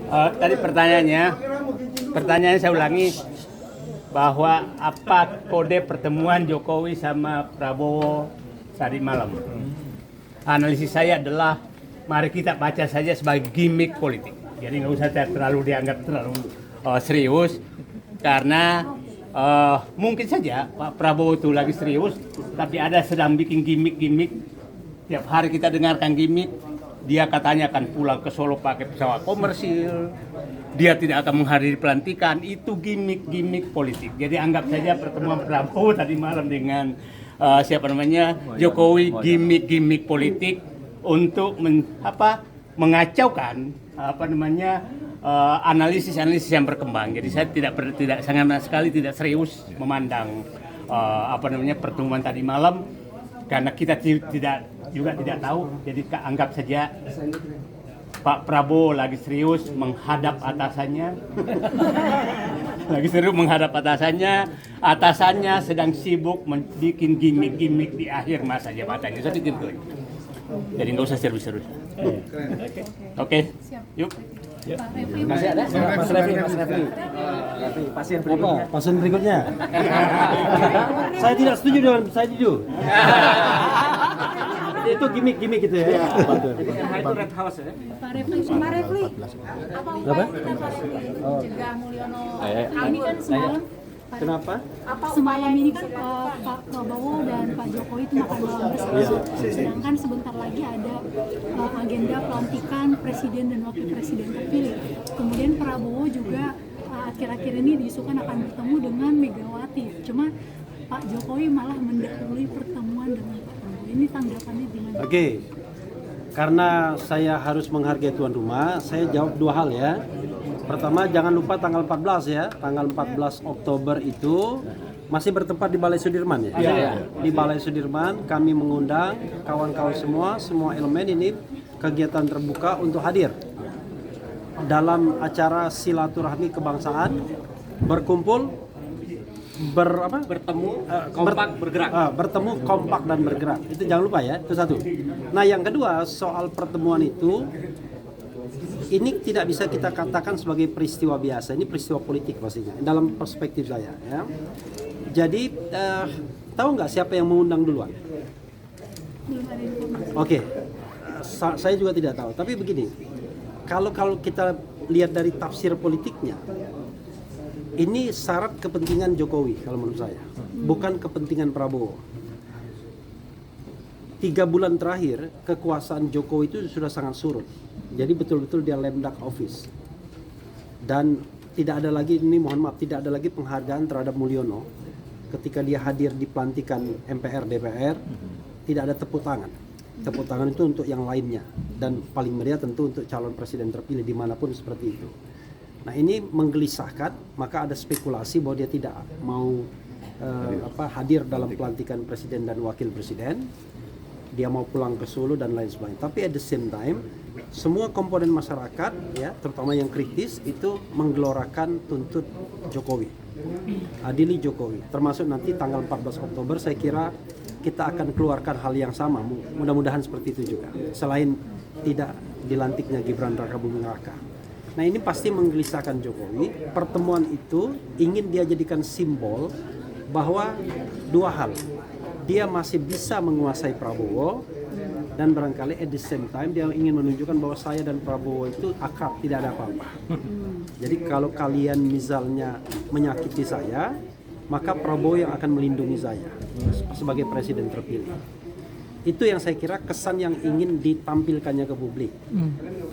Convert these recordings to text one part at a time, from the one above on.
Tadi pertanyaannya saya ulangi bahwa apa kode pertemuan Jokowi sama Prabowo tadi malam. Analisis saya adalah mari kita baca saja sebagai gimmick politik. Jadi nggak usah terlalu dianggap terlalu serius karena mungkin saja Pak Prabowo itu lagi serius, tapi ada sedang bikin gimmick. Tiap hari kita dengarkan gimmick. Dia katanya akan pulang ke Solo pakai pesawat komersil. Dia tidak akan menghadiri pelantikan. Itu gimmick politik. Jadi anggap saja pertemuan Prabowo tadi malam dengan Jokowi gimmick politik untuk mengacaukan analisis yang berkembang. Jadi saya tidak sangat sekali tidak serius memandang pertemuan tadi malam karena kita tidak tahu. Jadi anggap saja Pak Prabowo lagi serius menghadap atasannya. Atasannya sedang sibuk membuat gimmick di akhir masa jabatannya. Seperti itu. Jadi nggak usah serius-serius. Oke. Yuk. Masih ada? Mas Refli. Pasien berikutnya. Saya tidak setuju dengan itu gimmick gitu ya. Itu Red House ya. Pak Refli, apa upaya kita Pak Refli mencegah Mulyono? Ini kan semalam. Kenapa? Semalam ini kan Pak Prabowo dan Pak Jokowi itu makan malam bersama. Sedangkan sebentar lagi ada agenda pelantikan presiden dan wakil presiden terpilih. Kemudian Prabowo juga akhir-akhir ini diisukan akan bertemu dengan Megawati. Cuma Pak Jokowi malah mendahului pertemuan dengan Pak Prabowo. Ini tanggapannya gimana? Oke. Karena saya harus menghargai tuan rumah, saya jawab dua hal ya. Pertama, jangan lupa tanggal 14 ya. Tanggal 14 Oktober itu masih bertempat di Balai Sudirman ya. Di Balai Sudirman kami mengundang kawan-kawan semua elemen ini kegiatan terbuka untuk hadir dalam acara silaturahmi kebangsaan, berkumpul, bertemu kompak dan bergerak. Itu jangan lupa ya, itu satu. Nah, yang kedua soal pertemuan itu, ini tidak bisa kita katakan sebagai peristiwa biasa, ini peristiwa politik pastinya dalam perspektif saya ya. Jadi tahu nggak siapa yang mengundang duluan? Oke. Saya juga tidak tahu, tapi begini, kalau kita lihat dari tafsir politiknya, ini syarat kepentingan Jokowi kalau menurut saya, bukan kepentingan Prabowo. 3 bulan terakhir kekuasaan Jokowi itu sudah sangat surut. Jadi betul-betul dia lame duck office. Dan tidak ada lagi, tidak ada lagi penghargaan terhadap Mulyono. Ketika dia hadir di pelantikan MPR, DPR, tidak ada tepuk tangan. Tepuk tangan itu untuk yang lainnya. Dan paling meriah tentu untuk calon presiden terpilih dimanapun seperti itu. Nah, ini menggelisahkan, maka ada spekulasi bahwa dia tidak mau hadir dalam pelantikan presiden dan wakil presiden. Dia mau pulang ke Solo dan lain sebagainya. Tapi at the same time, semua komponen masyarakat ya, terutama yang kritis itu menggelorakan tuntut Jokowi. Adili Jokowi. Termasuk nanti tanggal 14 Oktober saya kira kita akan keluarkan hal yang sama. Mudah-mudahan seperti itu juga. Selain tidak dilantiknya Gibran Rakabuming Raka. Nah, ini pasti menggelisahkan Jokowi. Pertemuan itu ingin dia jadikan simbol bahwa dua hal. Dia masih bisa menguasai Prabowo dan barangkali at the same time dia ingin menunjukkan bahwa saya dan Prabowo itu akrab, tidak ada apa-apa. Jadi kalau kalian misalnya menyakiti saya, maka Prabowo yang akan melindungi saya sebagai presiden terpilih. Itu yang saya kira kesan yang ingin ditampilkannya ke publik.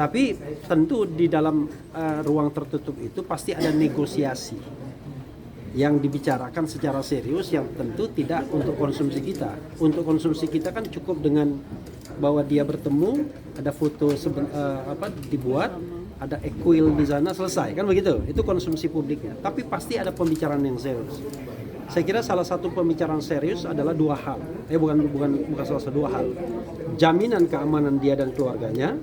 Tapi tentu di dalam ruang tertutup itu pasti ada negosiasi yang dibicarakan secara serius yang tentu tidak untuk konsumsi kita. Untuk konsumsi kita kan cukup dengan bahwa dia bertemu, ada foto dibuat, ada equil di sana, selesai kan begitu. Itu konsumsi publiknya. Tapi pasti ada pembicaraan yang serius. Saya kira salah satu pembicaraan serius adalah dua hal. Bukan salah satu, dua hal. Jaminan keamanan dia dan keluarganya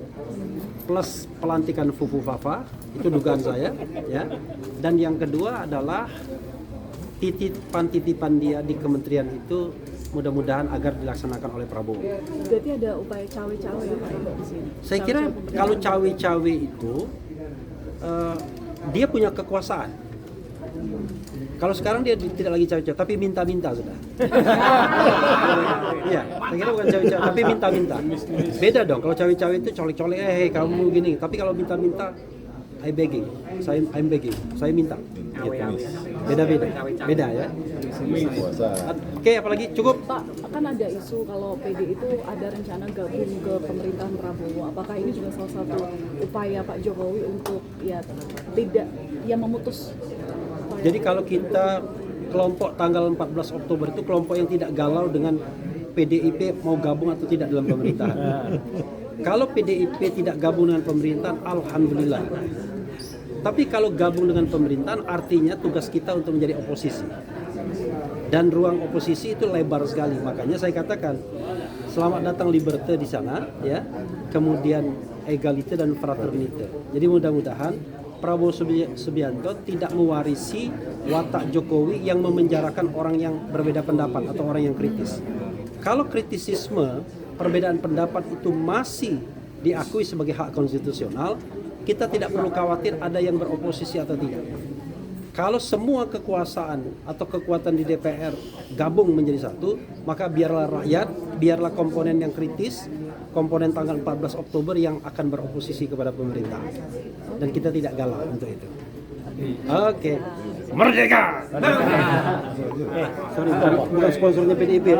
plus pelantikan Fufu Fafa, itu dugaan saya ya. Dan yang kedua adalah titipan dia di kementerian itu mudah-mudahan agar dilaksanakan oleh Prabowo. Berarti ada upaya cawe-cawe di sini. Saya kira kalau cawe-cawe itu dia punya kekuasaan. Kalau sekarang dia tidak lagi cawe-cawe, tapi minta-minta sudah. Iya, saya kira bukan cawe-cawe, tapi minta-minta. Beda dong, kalau cawe-cawe itu colek-colek, kamu gini. Tapi kalau minta-minta, I'm begging, saya minta. Gitu. Beda-beda, beda ya. Oke, apalagi cukup. Pak, kan ada isu kalau PD itu ada rencana gabung ke pemerintahan Prabowo. Apakah ini juga salah satu upaya Pak Jokowi untuk tidak memutus? Jadi kalau kita kelompok tanggal 14 Oktober itu kelompok yang tidak galau dengan PDIP mau gabung atau tidak dalam pemerintahan. Kalau PDIP tidak gabung dengan pemerintahan, alhamdulillah. Tapi kalau gabung dengan pemerintahan artinya tugas kita untuk menjadi oposisi. Dan ruang oposisi itu lebar sekali. Makanya saya katakan selamat datang Liberté di sana ya. Kemudian Egalite dan Fraternite. Jadi mudah-mudahan Prabowo Subianto tidak mewarisi watak Jokowi yang memenjarakan orang yang berbeda pendapat atau orang yang kritis. Kalau kritisisme, perbedaan pendapat itu masih diakui sebagai hak konstitusional, kita tidak perlu khawatir ada yang beroposisi atau tidak. Kalau semua kekuasaan atau kekuatan di DPR gabung menjadi satu, maka biarlah rakyat, biarlah komponen yang kritis, komponen tanggal 14 Oktober yang akan beroposisi kepada pemerintah. Dan kita tidak galau untuk itu. Oke. Merdeka! Sorry, bukan sponsornya PDIP.